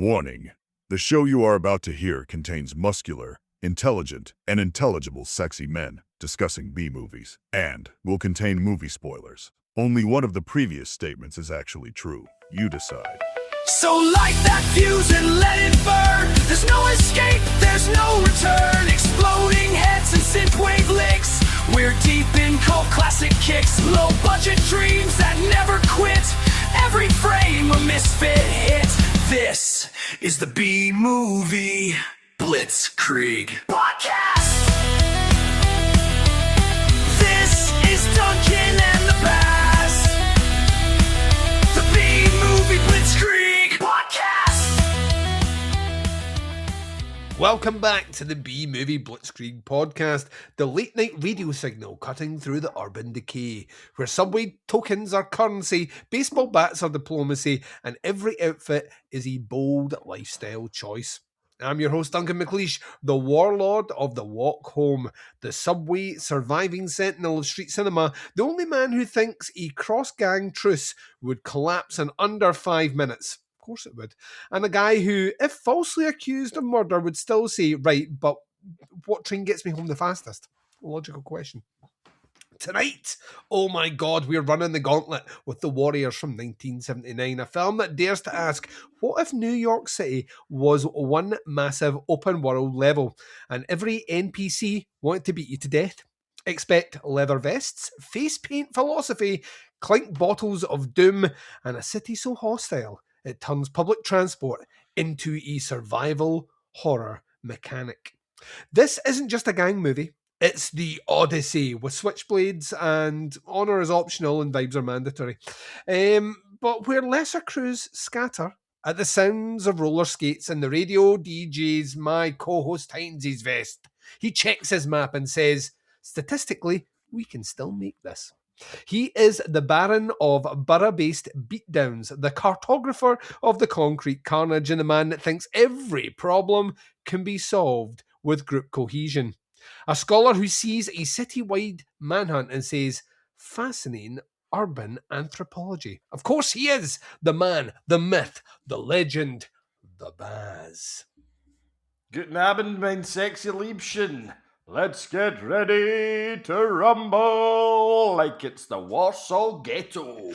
Warning: the show you are about to hear contains muscular, intelligent, and intelligible sexy men discussing B-movies, and will contain movie spoilers. Only one of the previous statements is actually true. You decide. So light that fuse and let it burn. There's no escape, there's no return. Exploding heads and synthwave licks. We're deep in cult classic kicks. Low budget dreams that never quit. Every frame a misfit hit. This is the B-Movie Blitzkrieg Podcast. This is Duncan The Baz. The B-Movie Blitzkrieg Podcast. Welcome back to the B-Movie Blitzkrieg Podcast, the late-night radio signal cutting through the urban decay, where subway tokens are currency, baseball bats are diplomacy, and every outfit is a bold lifestyle choice. I'm your host, Duncan McLeish, the warlord of the walk home, the subway surviving sentinel of street cinema, the only man who thinks a cross-gang truce would collapse in under 5 minutes. Of course it would. And a guy who, if falsely accused of murder, would still say, right, but what train gets me home the fastest? Logical question. Tonight, oh my God, we're running the gauntlet with The Warriors from 1979, a film that dares to ask, what if New York City was one massive open world level and every NPC wanted to beat you to death? Expect leather vests, face paint philosophy, clink bottles of doom, and a city so hostile it turns public transport into a survival horror mechanic. This isn't just a gang movie. It's the Odyssey with switchblades and honour is optional and vibes are mandatory. But where lesser crews scatter at the sounds of roller skates and the radio DJs, my co-host tightens his vest. He checks his map and says, statistically, we can still make this. He is the Baron of borough-based beatdowns, the cartographer of the concrete carnage, and the man that thinks every problem can be solved with group cohesion. A scholar who sees a citywide manhunt and says, fascinating urban anthropology. Of course he is the man, the myth, the legend, the Baz. Guten Abend, mein sexy Liebchen. Let's get ready to rumble like it's the Warsaw Ghetto.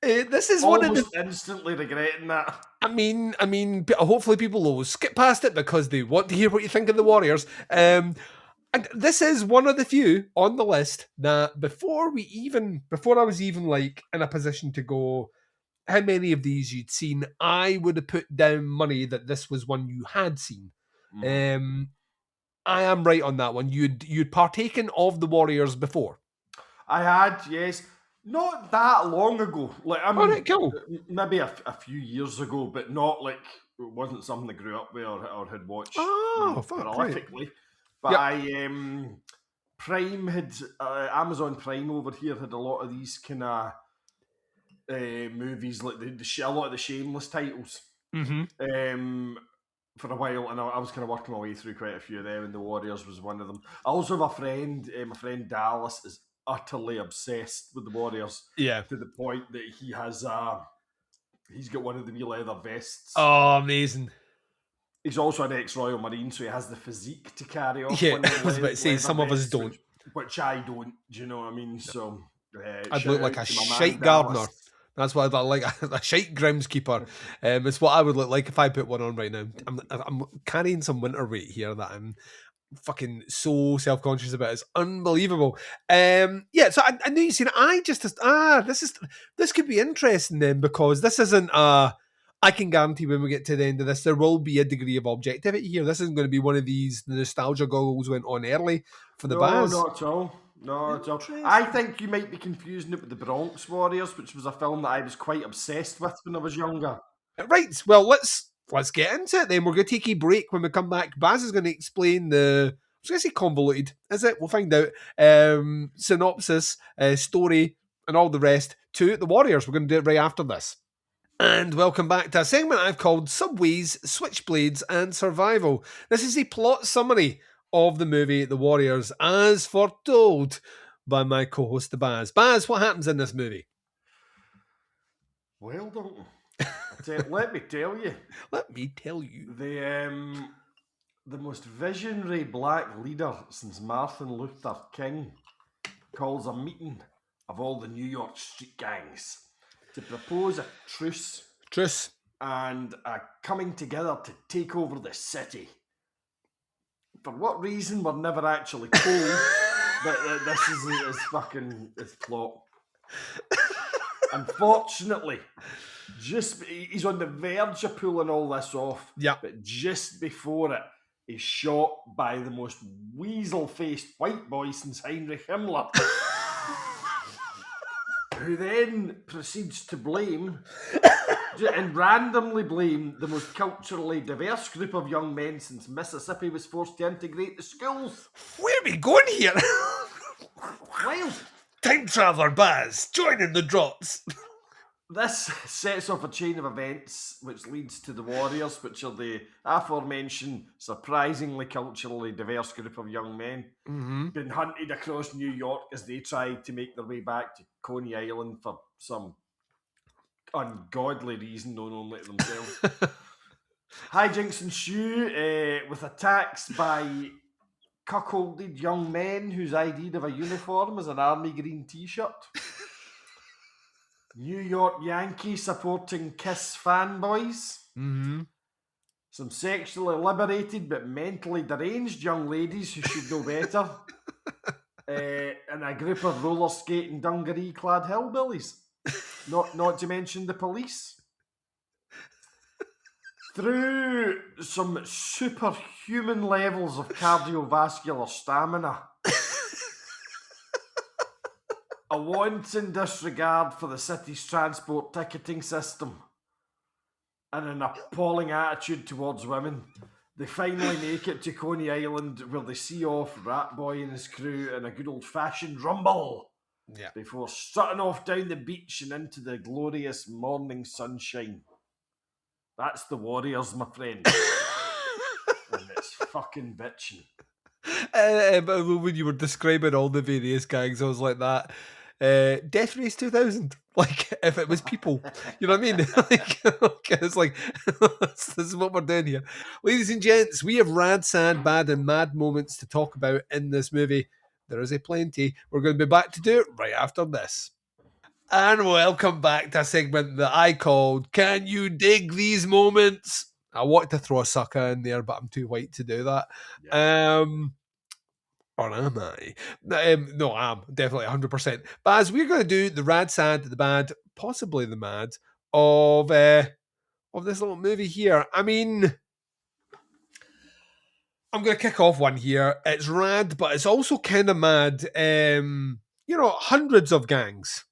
This is Almost one of the... instantly regretting that. I mean, hopefully people will skip past it because they want to hear what you think of the Warriors. And this is one of the few on the list that before I was even like in a position to go, how many of these you'd seen, I would have put down money that this was one you had seen. I am right on that one. You'd partaken of the Warriors before. I had, yes. Not that long ago. Like Alright, cool. Maybe a few years ago, but not like it wasn't something I grew up with or had watched prolifically. But yep. Prime had Amazon Prime over here had a lot of these kind of movies, like a lot of the Shameless titles. Mm-hmm. For a while, and I was kind of working my way through quite a few of them, and the Warriors was one of them. I also have a friend, my friend Dallas is utterly obsessed with the Warriors. Yeah. To the point that he has he's got one of the wee leather vests. Oh, amazing. He's also an ex-Royal Marine, so he has the physique to carry off. Yeah, I was about to say, some of us don't. Which I don't, do you know what I mean? So I'd look like a shite gardener. That's what I like, a shite groundskeeper. It's what I would look like if I put one on right now. I'm carrying some winter weight here that I'm fucking so self-conscious about. It's unbelievable. So I knew you seen it. This could be interesting then, because this isn't I can guarantee when we get to the end of this, there will be a degree of objectivity here. This isn't going to be one of these, the nostalgia goggles went on early for the Baz. No, not at all. No, at all. I think you might be confusing it with the Bronx Warriors, which was a film that I was quite obsessed with when I was younger. Right, well, let's get into it then. We're going to take a break. When we come back, Baz is going to explain I was going to say convoluted, is it? We'll find out. Synopsis, story, and all the rest to the Warriors. We're going to do it right after this. And welcome back to a segment I've called Subways, Switchblades, and Survival. This is a plot summary of the movie The Warriors, as foretold by my co-host, The Baz. Baz, what happens in this movie? Well, Duncan, let me tell you. Let me tell you. The most visionary black leader since Martin Luther King calls a meeting of all the New York street gangs to propose a truce. And a coming together to take over the city. For what reason, we're never actually told, but this is his plot. Unfortunately, he's on the verge of pulling all this off. Yeah. But just before it, he's shot by the most weasel-faced white boy since Heinrich Himmler, who then proceeds to blame and randomly blame the most culturally diverse group of young men since Mississippi was forced to integrate the schools. Where are we going here? Well, time traveller Baz, joining the drops. This sets off a chain of events which leads to the Warriors, which are the aforementioned surprisingly culturally diverse group of young men being hunted across New York as they try to make their way back to Coney Island for some ungodly reason known only to themselves. Hijinks ensue with attacks by cuckolded young men whose idea of a uniform is an army green t-shirt. New York Yankees supporting Kiss fanboys. Some sexually liberated but mentally deranged young ladies who should know better. And a group of roller skating dungaree clad hillbillies. Not to mention the police. Through some superhuman levels of cardiovascular stamina, a wanton disregard for the city's transport ticketing system, and an appalling attitude towards women, they finally make it to Coney Island, where they see off Rat Boy and his crew in a good old-fashioned rumble. Yeah. Before strutting off down the beach and into the glorious morning sunshine. That's the Warriors, my friend. And it's fucking bitching. But when you were describing all the various gangs, I was like that. Death Race 2000. Like, if it was people. You know what I mean? It's like, this is what we're doing here. Ladies and gents, we have rad, sad, bad, and mad moments to talk about in this movie. There is a plenty. We're going to be back to do it right after this. And welcome back to a segment that I called Can You Dig These Moments? I wanted to throw a sucker in there, but I'm too white to do that. Yeah. Or am I? No, I'm definitely 100%. But as we're going to do the rad, sad, the bad, possibly the mad of this little movie here. I mean, I'm going to kick off one here. It's rad, but it's also kind of mad. Hundreds of gangs.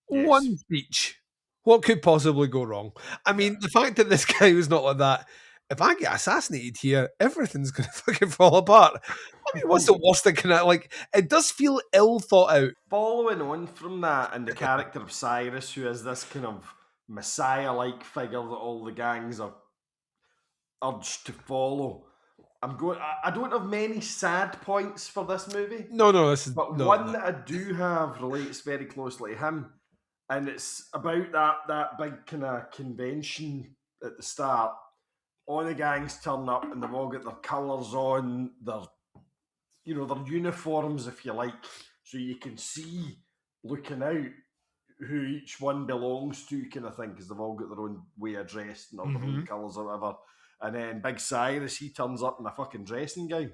Yes. One speech. What could possibly go wrong? I mean, the fact that this guy was not like that, if I get assassinated here, everything's going to fucking fall apart. I mean, what's the worst that can, it does feel ill thought out. Following on from that, and the character of Cyrus, who is this kind of messiah-like figure that all the gangs are urged to follow. I don't have many sad points for this movie. No, this is... But one that I do have relates very closely to him. And it's about that big kind of convention at the start. All the gangs turn up and they've all got their colours on, their uniforms, if you like. So you can see, looking out, who each one belongs to, kind of thing, because they've all got their own way of dressed and all their own colours or whatever. And then Big Cyrus, he turns up in a fucking dressing gown.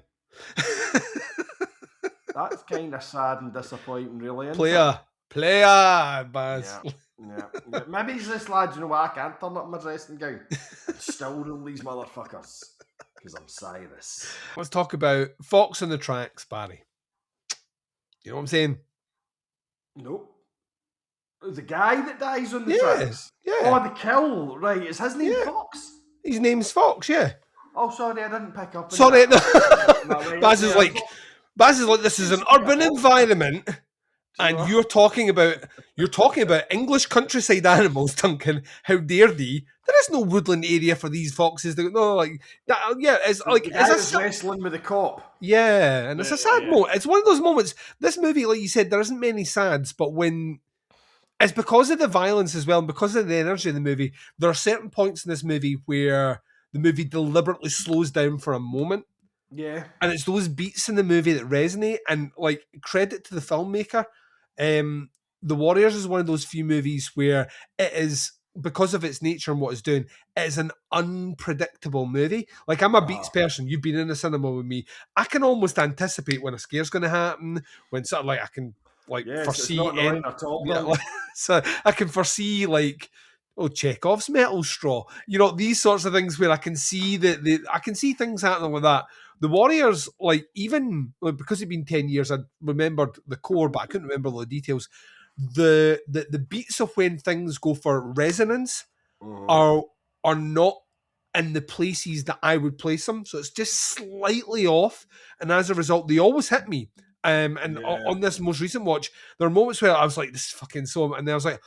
That's kind of sad and disappointing, really. Player, Baz. Yeah. Maybe he's this lad, you know what, I can't turn up in my dressing gown and still rule these motherfuckers, because I'm Cyrus. Let's talk about Fox on the Tracks, Barry. You know what I'm saying? Nope. The guy that dies on the tracks? Yeah. Oh, the kill, right. Is his name Fox? His name's Fox, yeah. Oh, sorry, I didn't pick up. Sorry. Baz is like, this is an urban environment, And you're talking about English countryside animals, Duncan. How dare thee? There is no woodland area for these foxes. No, like that. Yeah, it's like the guy was wrestling with the cop. Yeah, and it's a sad moment. It's one of those moments. This movie, like you said, there isn't many sads, but when it's because of the violence as well, and because of the energy of the movie, there are certain points in this movie where the movie deliberately slows down for a moment. Yeah, and it's those beats in the movie that resonate. And like, credit to the filmmaker. The Warriors is one of those few movies where it is, because of its nature and what it's doing, it is an unpredictable movie. Like, I'm a beats person. You've been in the cinema with me. I can almost anticipate when a scare's going to happen. When sort of like I can foresee it's not at all. So I can foresee like, Chekhov's metal straw. These sorts of things where I can see I can see things happening like that. The Warriors, because it'd been 10 years, I remembered the core, but I couldn't remember all the details. The beats of when things go for resonance are not in the places that I would place them. So it's just slightly off. And as a result, they always hit me. On this most recent watch, there are moments where I was like, this is fucking so... And then I was like,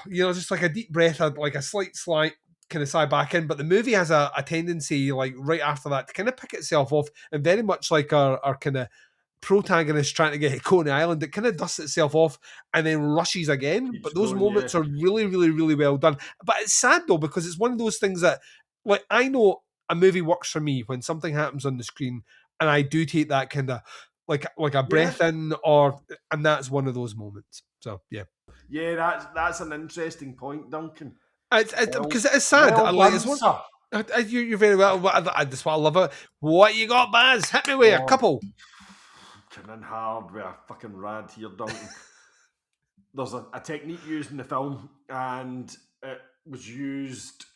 just like a deep breath, like a slight kind of sigh back in. But the movie has a tendency, like right after that, to kind of pick itself off, and very much like our kind of protagonist trying to get to Coney Island, it kind of dusts itself off and then rushes again. But those moments are really, really, really well done. But it's sad though, because it's one of those things that, like, I know a movie works for me when something happens on the screen, and I do take that kind of like a breath in, and that's one of those moments. So yeah. Yeah, that's an interesting point, Duncan. Because it's sad. You're very well. That's why I love it. What you got, Baz? Hit me with a couple. Coming in hard with a fucking rant here, Duncan. There's a technique used in the film, and it was used.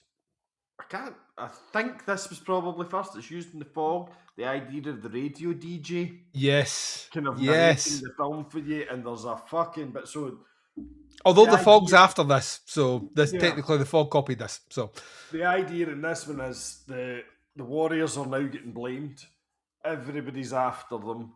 I think this was probably first. It's used in The Fog. The idea of the radio DJ. Yes. Kind of narrating the film for you, and there's a fucking bit. So, although The Fog's after this, so technically The Fog copied this. So the idea in this one is the Warriors are now getting blamed. Everybody's after them,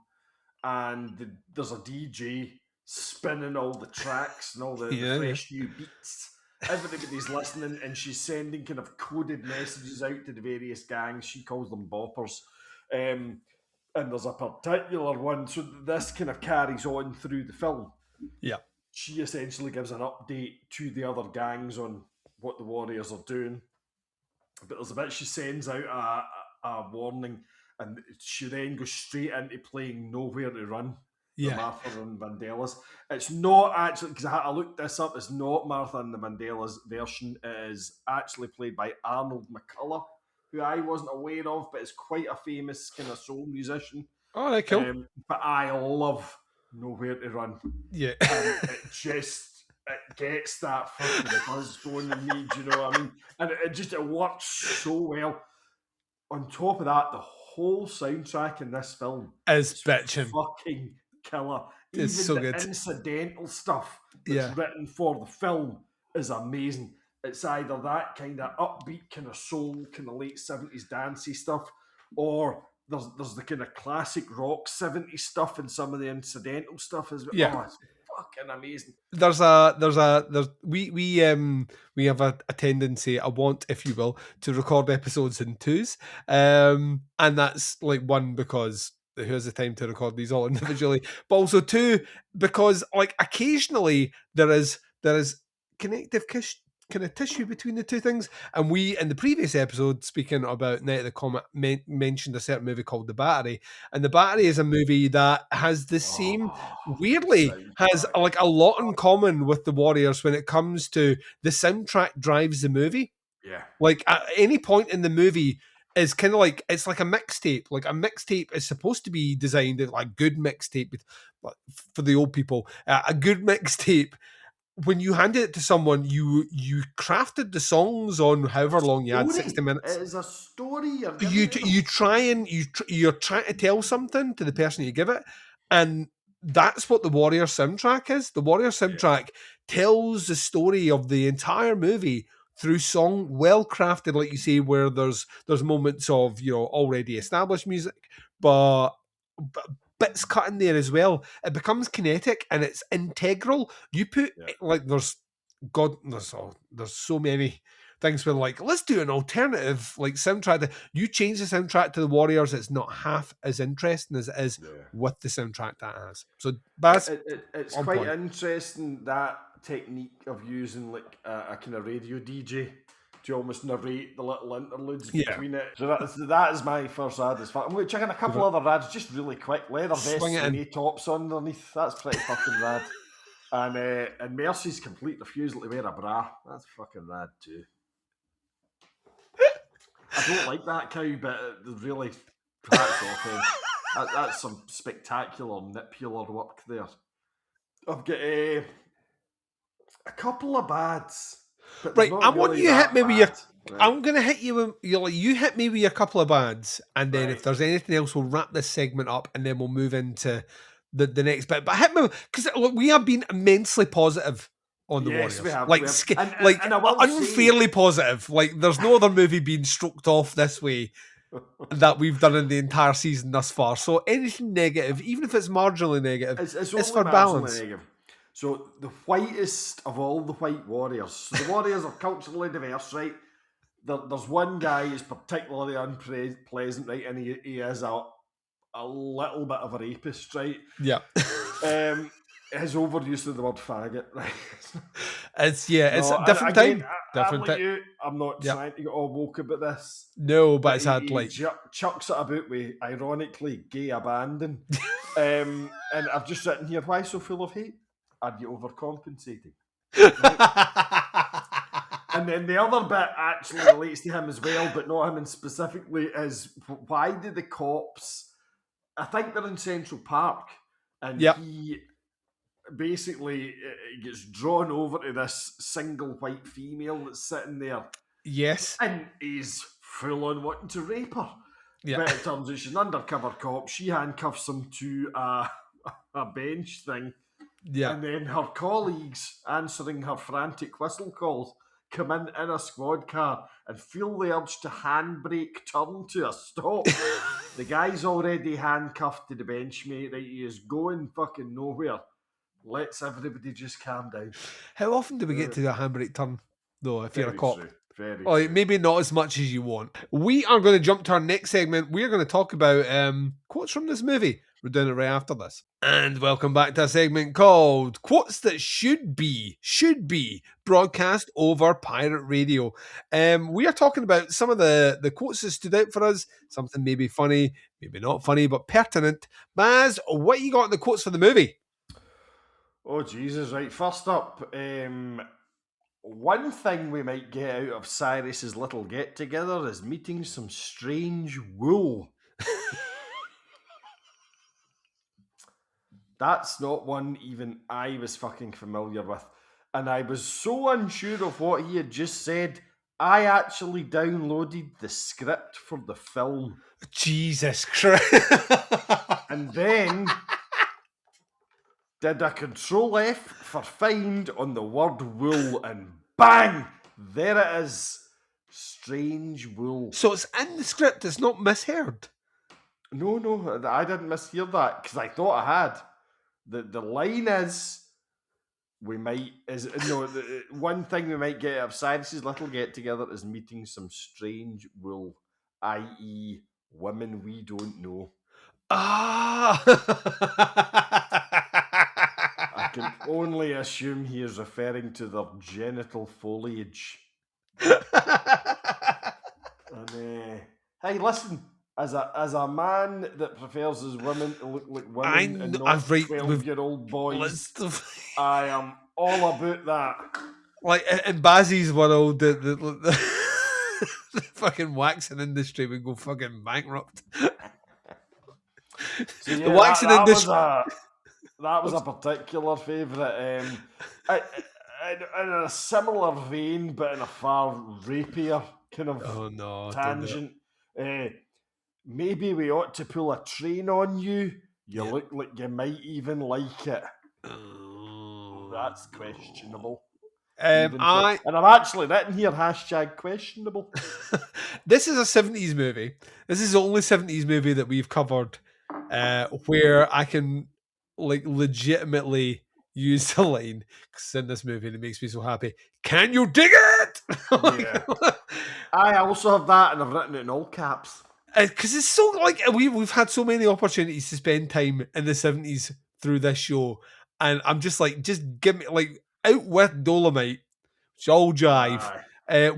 and there's a DJ spinning all the tracks and all the fresh new beats. Everybody's listening, and she's sending kind of coded messages out to the various gangs. She calls them boppers. And there's a particular one, so this kind of carries on through the film. Yeah. She essentially gives an update to the other gangs on what the Warriors are doing. But there's a bit she sends out a warning, and she then goes straight into playing Nowhere to Run. Yeah. Martha and Vandellas. It's not actually, because I looked this up, it's not Martha and the Vandellas version. It is actually played by Arnold McCullough, who I wasn't aware of, but is quite a famous kind of soul musician. Oh, right, cool. But I love Nowhere to Run. Yeah. And it gets that fucking buzz going in me, do you know what I mean? And it works so well. On top of that, the whole soundtrack in this film is bitchin'. Fucking killer. It's Even so the good. incidental stuff that's written for the film is amazing. It's either that kind of upbeat, kind of soul, kind of late 70s dancey stuff, or there's the kind of classic rock 70s stuff and some of the incidental stuff as well. Yeah. Oh, it's fucking amazing. We have a tendency, a want, if you will, to record episodes in twos. And that's like, one, because who has the time to record these all individually, but also two, because like occasionally there is connective kind of tissue between the two things. And we, in the previous episode, speaking about Night of the Comet, mentioned a certain movie called The Battery, and The Battery is a movie that has the same, weirdly, has like a lot in common with The Warriors when it comes to the soundtrack drives the movie. Yeah. Like at any point in the movie, is kind of like, it's like a mixtape. Like a mixtape is supposed to be designed as like good mixtape for the old people. A good mixtape, when you handed it to someone, you crafted the songs on however long you had, 60 minutes. It is a story. You're trying to tell something to the person you give it, and that's what the Warrior soundtrack is. The Warrior soundtrack tells the story of the entire movie through song, well crafted, like you say, where there's moments of already established music, but bits cut in there as well. It becomes kinetic and it's integral. You put like there's so many things where like, let's do an alternative like soundtrack. You change the soundtrack to the Warriors, it's not half as interesting as it is with the soundtrack that has. So Baz, it's quite interesting, that technique of using like a kind of radio DJ to almost narrate the little interludes between it. So that is my first ad. I'm going to check in a couple other ads just really quick. Leather vests and knee tops underneath. That's pretty fucking rad. And Mercy's complete refusal to wear a bra. That's fucking rad too. I don't like that cow, but it really cracks off him. That's some spectacular nipular work there. I've got a couple of bads. Right, I want you to hit me with your... I'm going to hit you with... You hit me with a couple of bads, and then if there's anything else, we'll wrap this segment up, and then we'll move into the next bit. But hit me... Because we have been immensely positive on the Warriors. We have. And unfairly positive. Like, there's no other movie being stroked off this way that we've done in the entire season thus far. So anything negative, even if it's marginally negative, it's for balance. Negative. So the whitest of all the white warriors. So the Warriors are culturally diverse, right? There's one guy who's particularly unpleasant, right? And he is a little bit of a rapist, right? Yeah. His overuse of the word faggot, right? It's a different time. Different time. I'm not trying to get all woke about this. No, but it's had like... chucks it about with, ironically, gay abandon. And I've just written here, why so full of hate? Are you overcompensating? Right? And then the other bit actually relates to him as well, but not him specifically, is why did the cops... I think they're in Central Park, and he basically gets drawn over to this single white female that's sitting there. Yes. And he's full on wanting to rape her. Yeah. But it turns out she's an undercover cop. She handcuffs him to a bench thing. Yeah. And then her colleagues, answering her frantic whistle calls, come in a squad car and feel the urge to handbrake turn to a stop. The guy's already handcuffed to the bench, mate. Right? He is going fucking nowhere. Let's everybody just calm down. How often do we get to the handbrake turn, though, if you're a cop? Very true. Maybe not as much as you want. We are going to jump to our next segment. We're going to talk about quotes from this movie. We're doing it right after this. And welcome back to a segment called Quotes That Should Be Broadcast Over Pirate Radio. We are talking about some of the quotes that stood out for us. Something maybe funny, maybe not funny, but pertinent. Baz, what you got in the quotes for the movie? Oh, Jesus, right. First up, one thing we might get out of Cyrus's little get-together is meeting some strange wool. That's not one even I was fucking familiar with. And I was so unsure of what he had just said, I actually downloaded the script for the film. Jesus Christ. And then did a Control F for find on the word wool, and bang! There it is. Strange wool. So it's in the script, it's not misheard? No, I didn't mishear that, because I thought I had. The line is, one thing we might get out of Cyrus's little get-together is meeting some strange wool, i.e. women we don't know. Ah! I can only assume he is referring to their genital foliage. And, hey, listen, as a man that prefers his women to look like women and not 12-year-old boys, I am all about that. Like, in Bazzy's world, the fucking waxing industry would go fucking bankrupt. So, yeah, the waxing industry... That was a particular favourite. In a similar vein, but in a far rapier kind of tangent. Maybe we ought to pull a train on you. You look like you might even like it. That's questionable. And I've actually written here #questionable. This is a 70s movie. This is the only 70s movie that we've covered where I can like legitimately use the line, because in this movie and it makes me so happy. Can you dig it? Yeah. I also have that, and I've written it in all caps. Because it's so like we've had so many opportunities to spend time in the 70s through this show, and I'm just like, just give me like out with Dolomite, it's all jive.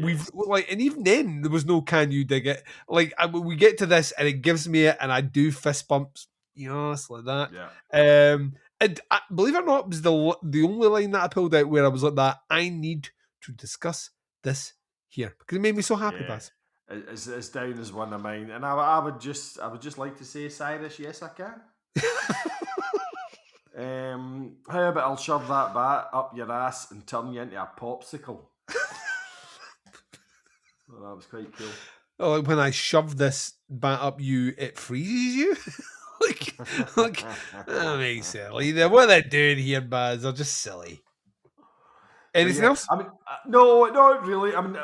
We've like, and even then there was no can you dig it. Like we get to this and it gives me it, and I do fist bumps, like that. Yeah. And believe it or not, it was the only line that I pulled out where I was like that. I need to discuss this here because it made me so happy, Baz. It's down as one of mine, and I would just like to say, Cyrus, yes, I can. How about I'll shove that bat up your ass and turn you into a popsicle? Well, that was quite cool. Oh, like when I shove this bat up you, it freezes you? like, that makes silly. What are they doing here, Baz? They're just silly. Anything else? I mean, no, not really. I mean,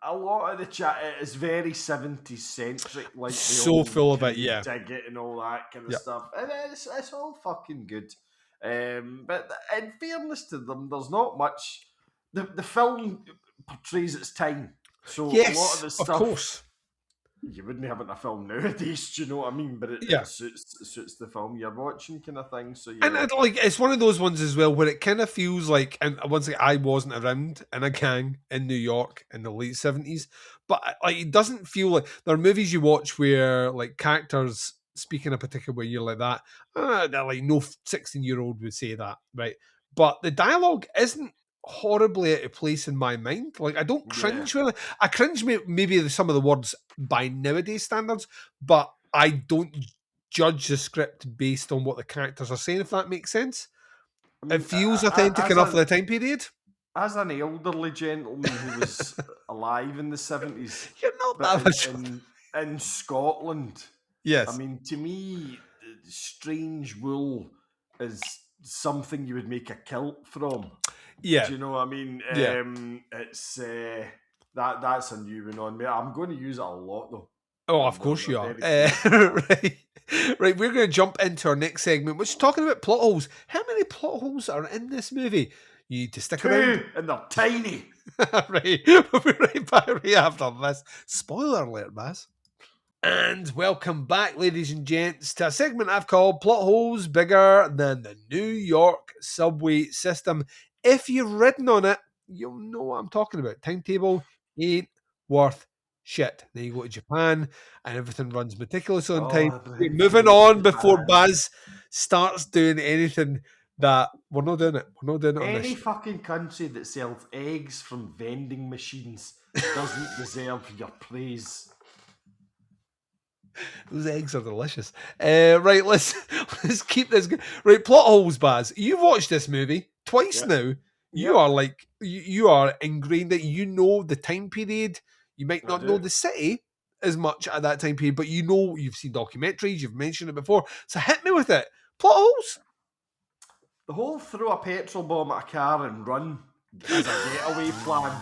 a lot of the chat is very 70s centric, like so full of it, yeah. Dig it and all that kind of stuff. And it's all fucking good. But in fairness to them, there's not much. The film portrays its time. So yes, a lot of the stuff, of course. You wouldn't have it in a film nowadays, do you know what I mean? But it suits the film you're watching, kind of thing. So and it's one of those ones as well where it kind of feels like, and once again, I wasn't around in a gang in New York in the late 70s, but like it doesn't feel like there are movies you watch where like characters speak in a particular way. You're like that. Like no 16-year-old would say that, right? But the dialogue isn't horribly out of place in my mind. Like I don't cringe when I cringe maybe some of the words by nowadays standards, but I don't judge the script based on what the characters are saying, if that makes sense. I mean, it feels authentic enough for the time period. As an elderly gentleman who was alive in the 70s, you're not that much in Scotland. Yes, I mean, to me, strange wool is something you would make a kilt from. Yeah. Do you know what I mean? Yeah. It's that's a new one on me. I'm going to use it a lot though. Oh, of course you are. Right. We're going to jump into our next segment, which is talking about plot holes. How many plot holes are in this movie? You need to stick around. And they're tiny. Right. We'll be right back right after this. Spoiler alert, Baz. And welcome back, ladies and gents, to a segment I've called Plot Holes Bigger Than the New York Subway System. If you've ridden on it, you'll know what I'm talking about. Timetable ain't worth shit. Then you go to Japan and everything runs meticulously on time. We're moving on before Baz starts doing anything that we're not doing it. We're not doing it on Any this. fucking country that sells eggs from vending machines doesn't deserve your praise. Those eggs are delicious. Right, let's keep this going. Right, plot holes, Baz. You've watched this movie twice now. You are like you are ingrained that you know the time period. You might not know the city as much at that time period, but you know you've seen documentaries. You've mentioned it before. So hit me with it. Plot holes. The whole throw a petrol bomb at a car and run as a getaway plan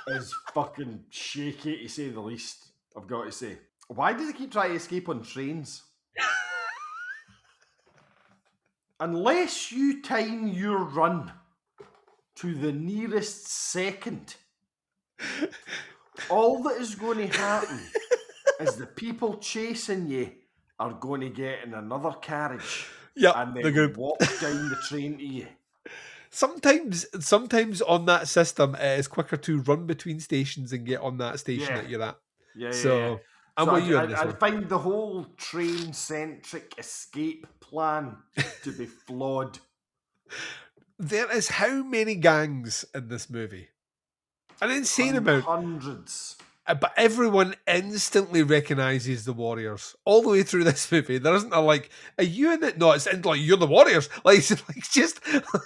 is fucking shaky to say the least. I've got to say. Why do they keep trying to escape on trains? Unless you time your run to the nearest second, all that is going to happen is the people chasing you are going to get in another carriage and then walk down the train to you. Sometimes on that system, it is quicker to run between stations and get on that station that you're at. I find the whole train-centric escape plan to be flawed. There is how many gangs in this movie? An insane amount. Hundreds. But everyone instantly recognises the Warriors all the way through this movie. There isn't a like, are you in it? No, it's like you're the Warriors. Like just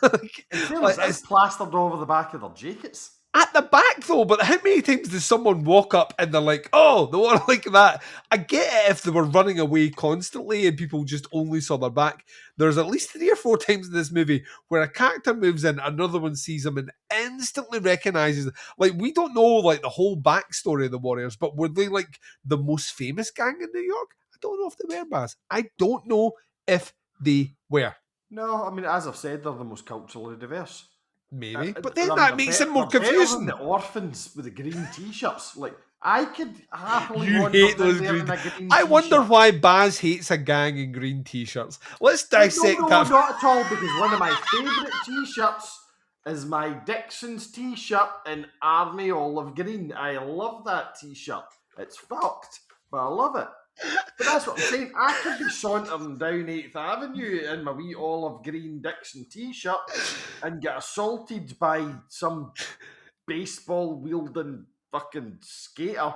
like it's plastered over the back of their jackets. At the back, though, but how many times does someone walk up and they're like, oh, the one like that? I get it if they were running away constantly and people just only saw their back. There's at least 3 or 4 times in this movie where a character moves in, another one sees them and instantly recognises them. Like, we don't know, like, the whole backstory of the Warriors, but were they, like, the most famous gang in New York? I don't know if they were, Baz. I don't know if they were. No, I mean, as I've said, they're the most culturally diverse. Maybe, but then that makes it more confusing. The orphans with the green t-shirts, like I could happily. You hate those green. I wonder why Baz hates a gang in green t-shirts. Let's dissect that. No, not at all. Because one of my favourite t-shirts is my Dixon's t-shirt in army olive green. I love that t-shirt. It's fucked, but I love it. But that's what I'm saying. I could be sauntering down 8th Avenue in my wee olive green Dixon t-shirt and get assaulted by some baseball wielding fucking skater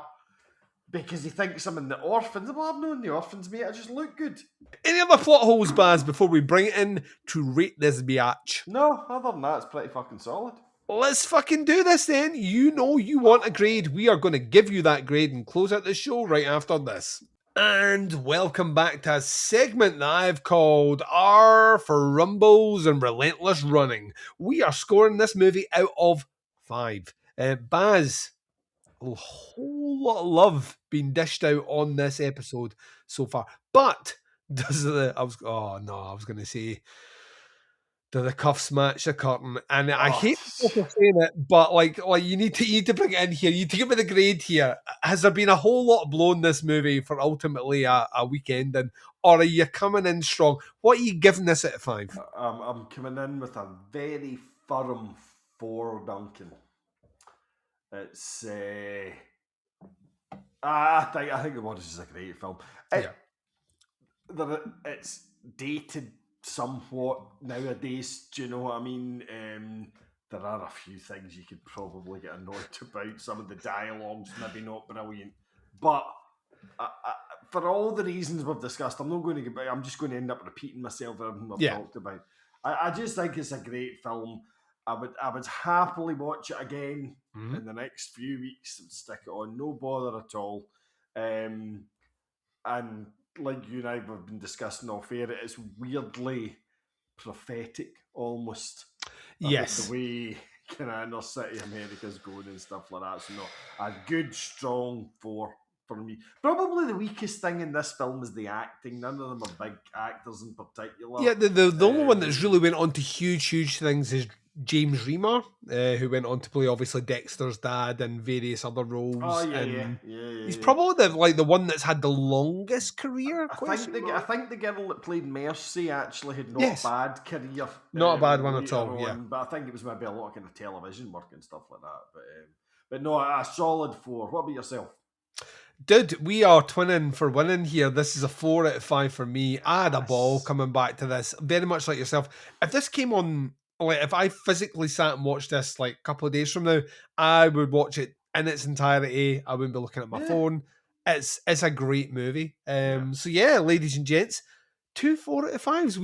because he thinks I'm in the orphans. Well, I'm not in the orphans, mate. I just look good. Any other plot holes, Baz, before we bring it in to rate this biatch? No, other than that, it's pretty fucking solid. Let's fucking do this then. You know you want a grade. We are going to give you that grade and close out the show right after this. And welcome back to a segment that I've called R for Rumbles and Relentless Running. We are scoring this movie out of 5. Baz, a whole lot of love being dished out on this episode so far. But I was going to say, do the cuffs match the curtain? And I hate saying it, but like you need to bring it in here. You need to give me the grade here. Has there been a whole lot blown this movie for ultimately a weekend? Or are you coming in strong? What are you giving this out of 5? I'm coming in with a very firm 4, Duncan. It's I think the one is just a great film. It's dated somewhat nowadays, do you know what I mean? There are a few things you could probably get annoyed about. Some of the dialogue's maybe not brilliant, but for all the reasons we've discussed, I'm just going to end up repeating myself everything we've talked about. I just think it's a great film. I would happily watch it again in the next few weeks and stick it on, no bother at all. And like you and I have been discussing off air, it's weirdly prophetic almost. Yes. The way kind of inner city America's going and stuff like that. So no, a good strong 4 for me. Probably the weakest thing in this film is the acting. None of them are big actors in particular. Yeah, the only one that's really went on to huge things is James Remar, who went on to play obviously Dexter's dad and various other roles. Oh yeah. He's probably the one that's had the longest career. I think the girl that played Mercy actually had not a bad career. Not a bad one at all. Yeah, but I think it was maybe a lot of kind of television work and stuff like that. But no, a solid 4. What about yourself? Dude, we are twinning for winning here. This is a 4 out of 5 for me. I had a ball coming back to this, very much like yourself. If this came on, like if I physically sat and watched this like a couple of days from now, I would watch it in its entirety. I wouldn't be looking at my phone. It's a great movie. So yeah, ladies and gents, 2 4 out of 5s.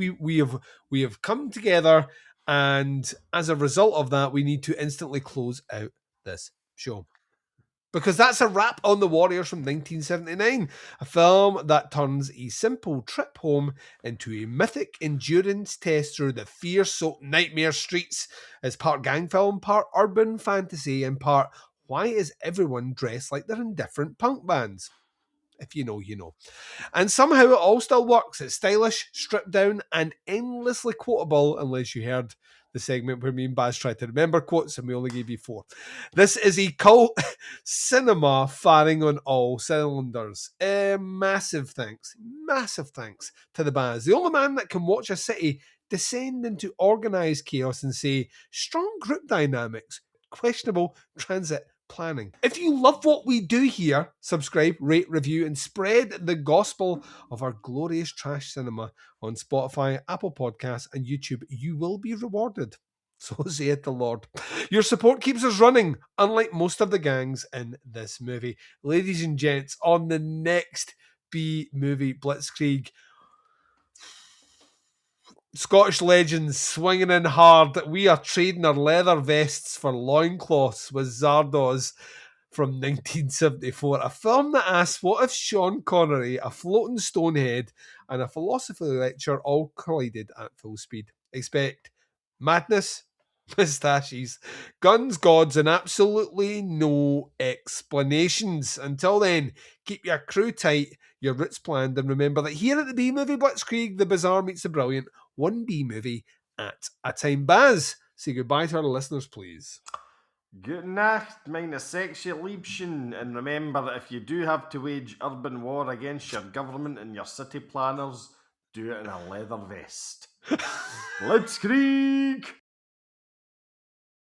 We have come together, and as a result of that, we need to instantly close out this show. Because that's a wrap on The Warriors from 1979, a film that turns a simple trip home into a mythic endurance test through the fear-soaked nightmare streets. It's part gang film, part urban fantasy, and part why is everyone dressed like they're in different punk bands? If you know, you know. And somehow it all still works. It's stylish, stripped down, and endlessly quotable, unless you heard the segment where me and Baz tried to remember quotes and we only gave you 4. This is a cult cinema firing on all cylinders. Massive thanks to the Baz, the only man that can watch a city descend into organised chaos and say, strong group dynamics, questionable transit planning. If you love what we do here, subscribe, rate, review, and spread the gospel of our glorious trash cinema on Spotify, Apple Podcasts, and YouTube. You will be rewarded. So saith the Lord. Your support keeps us running, unlike most of the gangs in this movie. Ladies and gents, on the next B-Movie Blitzkrieg, Scottish legends swinging in hard. We are trading our leather vests for loincloths with Zardoz from 1974. A film that asks, what if Sean Connery, a floating stone head, and a philosophy lecture all collided at full speed? Expect madness, moustaches, guns, gods, and absolutely no explanations. Until then, keep your crew tight, your roots planned, and remember that here at the B-Movie Blitzkrieg, the bizarre meets the brilliant, one B-movie at a time. Baz, say goodbye to our listeners, please. Good night, meine sexy Liebchen, and remember that if you do have to wage urban war against your government and your city planners, do it in a leather vest. Blitzkrieg!